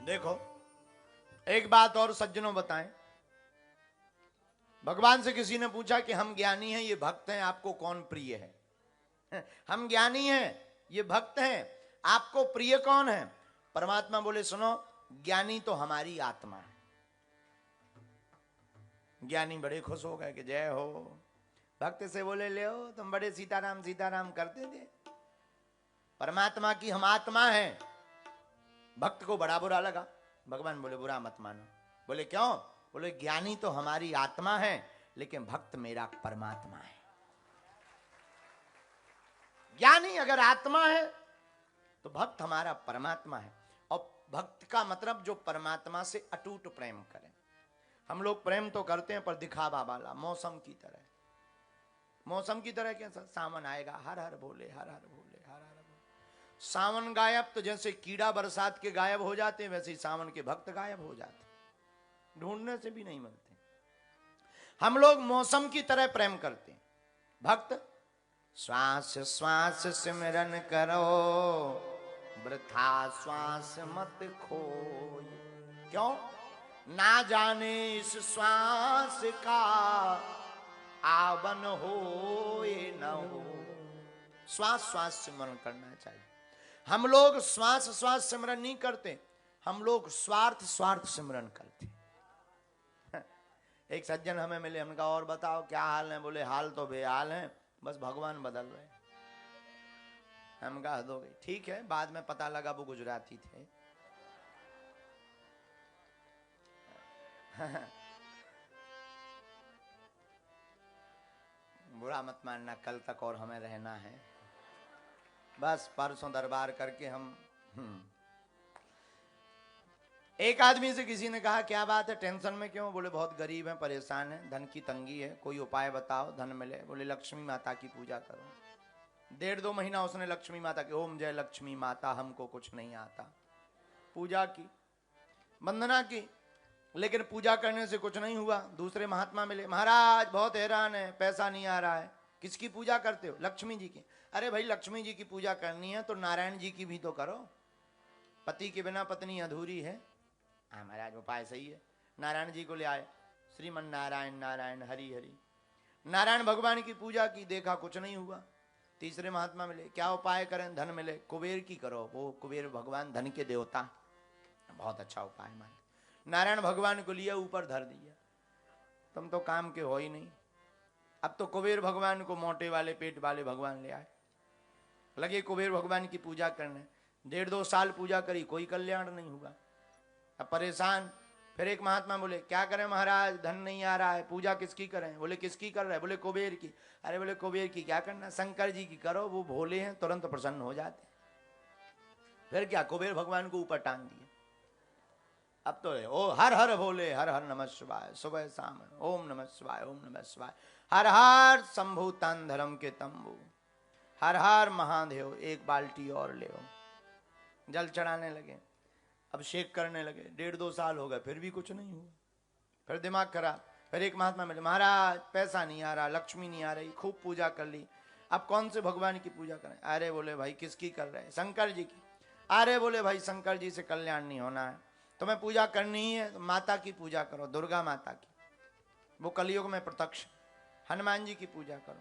देखो, एक बात और सज्जनों बताएं। भगवान से किसी ने पूछा कि हम ज्ञानी हैं, ये भक्त हैं, आपको कौन प्रिय है? हम ज्ञानी हैं, ये भक्त हैं, आपको प्रिय कौन है? परमात्मा बोले सुनो, ज्ञानी तो हमारी आत्मा है। ज्ञानी बड़े खुश हो गए कि जय हो। भक्त से बोले ले हो, तुम बड़े सीताराम सीताराम करते थे, परमात्मा की हम आत्मा है। भक्त को बड़ा बुरा लगा। भगवान बोले बुरा मत मानो। बोले क्यों? बोले ज्ञानी तो हमारी आत्मा है, लेकिन भक्त मेरा परमात्मा है। ज्ञानी अगर आत्मा है तो भक्त हमारा परमात्मा है। और भक्त का मतलब जो परमात्मा से अटूट प्रेम करे। हम लोग प्रेम तो करते हैं पर दिखावा वाला, मौसम की तरह। मौसम की तरह कैसा? सावन आएगा, हर हर भोले, हर हर भोले, हर हर भोले। सावन गायब तो जैसे कीड़ा बरसात के गायब हो जाते हैं, वैसे ही सावन के भक्त गायब हो जाते, ढूंढने से भी नहीं मिलते। हम लोग मौसम की तरह प्रेम करते हैं। भक्त श्वास श्वास सिमरन करो, वृथा श्वास मत खोए। क्यों? ना जाने इस श्वास का आवन हो न हो। श्वास श्वास सिमरन करना चाहिए। हम लोग श्वास श्वास सिमरन नहीं करते, हम लोग स्वार्थ स्वार्थ सिमरन करते। एक सज्जन हमें मिले, हमने कहा और बताओ क्या हाल है? बोले हाल तो बेहाल है, बस भगवान बदल रहे। हम कहा हद हो गई। ठीक है, बाद में पता लगा वो गुजराती थे। बुरा मत मानना, कल तक और हमें रहना है, बस परसों दरबार करके हम। एक आदमी से किसी ने कहा क्या बात है, टेंशन में क्यों? बोले बहुत गरीब हैं, परेशान हैं, धन की तंगी है, कोई उपाय बताओ धन मिले। बोले लक्ष्मी माता की पूजा करो। 1.5-2 महीना उसने लक्ष्मी माता की ओम जय लक्ष्मी माता हमको कुछ नहीं आता पूजा की, वंदना की, लेकिन पूजा करने से कुछ नहीं हुआ। दूसरे महात्मा मिले, महाराज बहुत हैरान है, पैसा नहीं आ रहा है। किसकी पूजा करते हो? लक्ष्मी जी की। अरे भाई लक्ष्मी जी की पूजा करनी है तो नारायण जी की भी तो करो, पति के बिना पत्नी अधूरी है। हाँ महाराज उपाय सही है। नारायण जी को ले आए, श्रीमन नारायण नारायण हरि हरि। नारायण भगवान की पूजा की, देखा कुछ नहीं हुआ। तीसरे महात्मा मिले, क्या उपाय करें धन मिले? कुबेर की करो, वो कुबेर भगवान धन के देवता, बहुत अच्छा उपाय मान। नारायण भगवान को लिया, ऊपर धर दिया, तुम तो काम के हो ही नहीं। अब तो कुबेर भगवान को मोटे वाले पेट वाले भगवान ले आए, लगे कुबेर भगवान की पूजा करने। 1.5-2 साल पूजा करी, कोई कल्याण नहीं हुआ। अब परेशान। फिर एक महात्मा बोले क्या करें महाराज, धन नहीं आ रहा है, पूजा किसकी करें? बोले किसकी कर रहे? बोले कुबेर की। अरे बोले कुबेर की क्या करना, शंकर जी की करो, वो भोले हैं, तुरंत प्रसन्न हो जाते। फिर क्या, कुबेर भगवान को ऊपर टांग दिए। अब तो ओ हर हर भोले, हर हर नमः शिवाय, सुबह शाम ओम नमः शिवाय, ओम नमः शिवाय, हर हर शंभु तान धर्म के तंबू, हर हर महादेव, एक बाल्टी और ले। जल चढ़ाने लगे, अभिषेक करने लगे। 1.5-2 साल हो गए, फिर भी कुछ नहीं हुआ। फिर दिमाग खराब। फिर एक महात्मा मिले, महाराज पैसा नहीं आ रहा, लक्ष्मी नहीं आ रही, खूब पूजा कर ली, अब कौन से भगवान की पूजा करें? अरे बोले भाई किसकी कर रहे हैं? शंकर जी की। अरे बोले भाई शंकर जी से कल्याण नहीं होना है, तुम्हें पूजा करनी ही है तो माता की पूजा करो, दुर्गा माता की, वो कलयुग में प्रत्यक्ष। हनुमान जी की पूजा करो।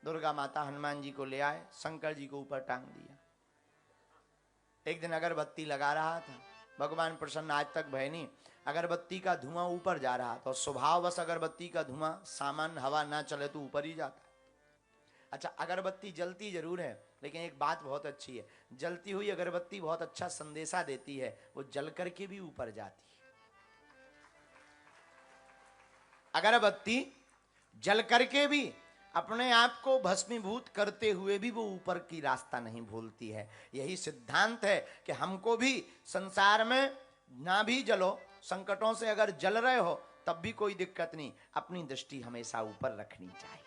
दुर्गा माता हनुमान जी को ले आए, शंकर जी को ऊपर टांग दिया। एक दिन अगरबत्ती लगा रहा था, भगवान प्रसन्न आज तक भय नहीं। अगरबत्ती का धुआं ऊपर जा रहा था, स्वभाववश अगरबत्ती का धुआं सामान्य हवा ना चले तो ऊपर ही जाता है। अच्छा अगरबत्ती जलती जरूर है, लेकिन एक बात बहुत अच्छी है, जलती हुई अगरबत्ती बहुत अच्छा संदेशा देती है, वो जल करके भी ऊपर जाती है। अगरबत्ती जल करके भी अपने आप को भस्मीभूत करते हुए भी वो ऊपर की रास्ता नहीं भूलती है। यही सिद्धांत है कि हमको भी संसार में ना भी जलो, संकटों से अगर जल रहे हो तब भी कोई दिक्कत नहीं, अपनी दृष्टि हमेशा ऊपर रखनी चाहिए।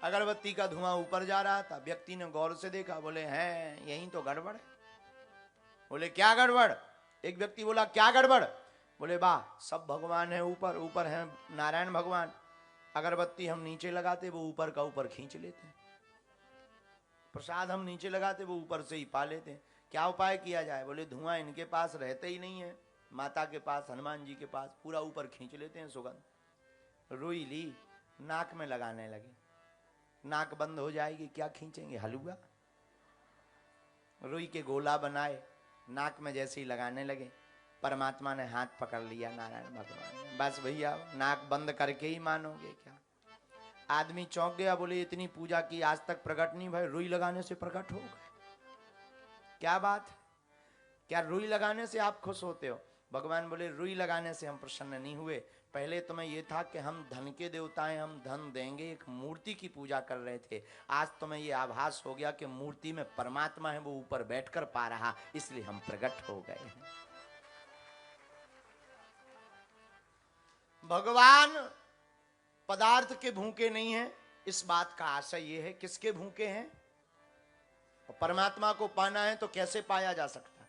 अगरबत्ती का धुआं ऊपर जा रहा था, व्यक्ति ने गौर से देखा, बोले हैं यही तो गड़बड़ है। बोले क्या गड़बड़? एक व्यक्ति बोला क्या गड़बड़? बोले वाह, सब भगवान है ऊपर, ऊपर है नारायण भगवान, अगरबत्ती हम नीचे लगाते वो ऊपर का ऊपर खींच लेते। प्रसाद हम नीचे लगाते, वो ऊपर से ही पा लेते। क्या उपाय किया जाए? बोले धुआं इनके पास रहते ही नहीं है, माता के पास, हनुमान जी के पास, पूरा ऊपर खींच लेते हैं सुगंध। रुई ली, नाक में लगाने लगे। नाक बंद हो जाएगी, क्या खींचेंगे? हलवा। रुई के गोला बनाए, नाक में जैसे ही लगाने लगे, परमात्मा ने हाथ पकड़ लिया, नारायण भगवान ने। बस भैया, नाक बंद करके ही मानोगे क्या? आदमी चौंक गया, बोले इतनी पूजा की आज तक प्रकट नहीं भाई, रुई लगाने से प्रकट हो गए। क्या बात? क्या रुई लगाने से आप खुश होते हो? भगवान बोले रुई लगाने से हम प्रसन्न नहीं हुए। पहले तुम्हें यह था कि हम धन के देवता हैं, हम धन देंगे, एक मूर्ति की पूजा कर रहे थे। आज तुम्हें यह आभास हो गया कि मूर्ति में परमात्मा है, वो ऊपर बैठकर पा रहा, इसलिए हम प्रकट हो गए हैं। भगवान पदार्थ के भूखे नहीं हैं, इस बात का आशय यह है। किसके भूखे हैं? और परमात्मा को पाना है तो कैसे पाया जा सकता है?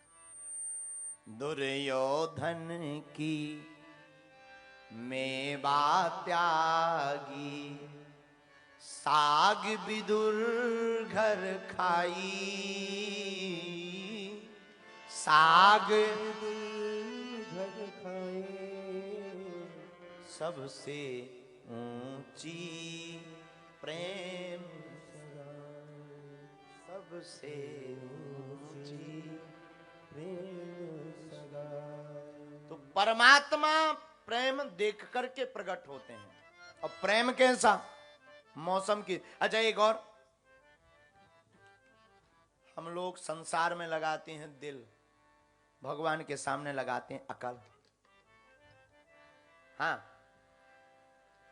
दुर्योधन की मेवा त्यागी, साग विदुर घर खाई, साग घर खाए, सबसे ऊंची प्रेम, सबसे ऊंची प्रेम सगा। तो परमात्मा प्रेम देख करके प्रकट होते हैं। और प्रेम कैसा? मौसम की। अच्छा एक और, हम लोग संसार में लगाते हैं दिल, भगवान के सामने लगाते हैं अकल। हाँ,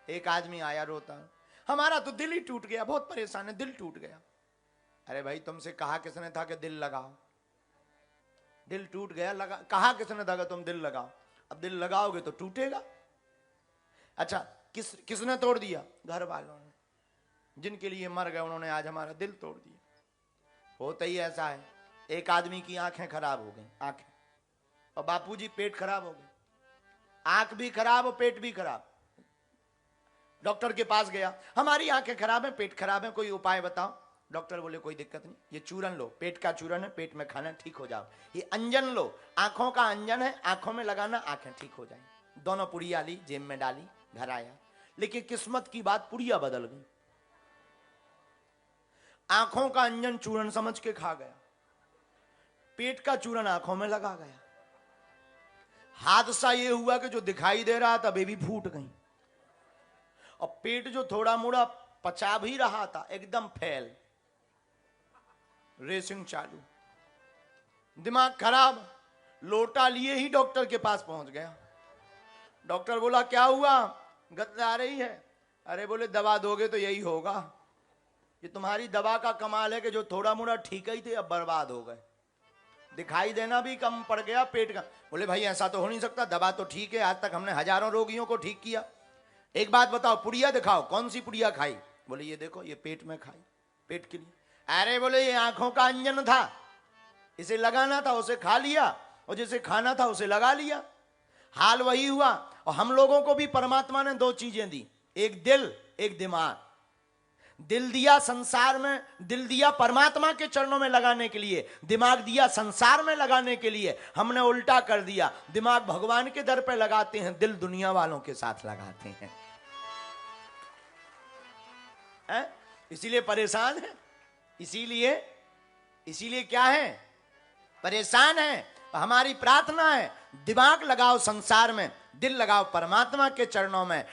एक आदमी आया रोता, हमारा तो दिल ही टूट गया, बहुत परेशान है, दिल टूट गया। अरे भाई, तुमसे कहा किसने था कि दिल लगाओ? दिल टूट गया, लगा, कहा किसने था कि तुम दिल लगाओ? अब दिल लगाओगे तो टूटेगा। अच्छा, किसने तोड़ दिया? घर वालों ने, जिनके लिए मर गए, उन्होंने आज हमारा दिल तोड़ दिया। होता ही ऐसा है। एक आदमी की आंखें खराब हो गई, आंखें, और बापूजी पेट खराब हो गए, आंख भी खराब और पेट भी खराब। डॉक्टर के पास गया, हमारी आंखें खराब है, पेट खराब है, कोई उपाय बताओ। डॉक्टर बोले कोई दिक्कत नहीं, ये चूरन लो, पेट का चूरन है, पेट में खाना, ठीक हो जाओ। ये अंजन लो, आंखों का अंजन है, आंखों में लगाना, आंखें ठीक हो जाए। दोनों पुड़िया ली, जेब में डाली, घर आया। लेकिन किस्मत की बात, पुड़िया बदल गई। आंखों का अंजन चूरन समझ के खा गया, पेट का चूरन आंखों में लगा गया। हादसा ये हुआ कि जो दिखाई दे रहा था बेबी फूट गई, और पेट जो थोड़ा मोड़ा पचा भी रहा था एकदम फैल, रेसिंग चालू, दिमाग खराब। लोटा लिए ही डॉक्टर के पास पहुंच गया। डॉक्टर बोला क्या हुआ? गंध आ रही है। अरे बोले दवा दोगे तो यही होगा। ये तुम्हारी दवा का कमाल है कि जो थोड़ा मोड़ा ठीक ही थे अब बर्बाद हो गए, दिखाई देना भी कम पड़ गया, पेट का। बोले भाई ऐसा तो हो नहीं सकता, दवा तो ठीक है, आज तक हमने हजारों रोगियों को ठीक किया। एक बात बताओ, पुड़िया दिखाओ, कौन सी पुड़िया खाई? बोले ये देखो, ये पेट में खाई, पेट के लिए। अरे बोले ये आंखों का अंजन था, इसे लगाना था, उसे खा लिया, और जिसे खाना था उसे लगा लिया। हाल वही हुआ। और हम लोगों को भी परमात्मा ने दो चीजें दी, एक दिल, एक दिमाग। दिल दिया संसार में, दिल दिया परमात्मा के चरणों में लगाने के लिए, दिमाग दिया संसार में लगाने के लिए। हमने उल्टा कर दिया, दिमाग भगवान के दर पे लगाते हैं, दिल दुनिया वालों के साथ लगाते हैं, इसीलिए परेशान है। इसीलिए क्या है? परेशान है। हमारी प्रार्थना है, दिमाग लगाओ संसार में, दिल लगाओ परमात्मा के चरणों में।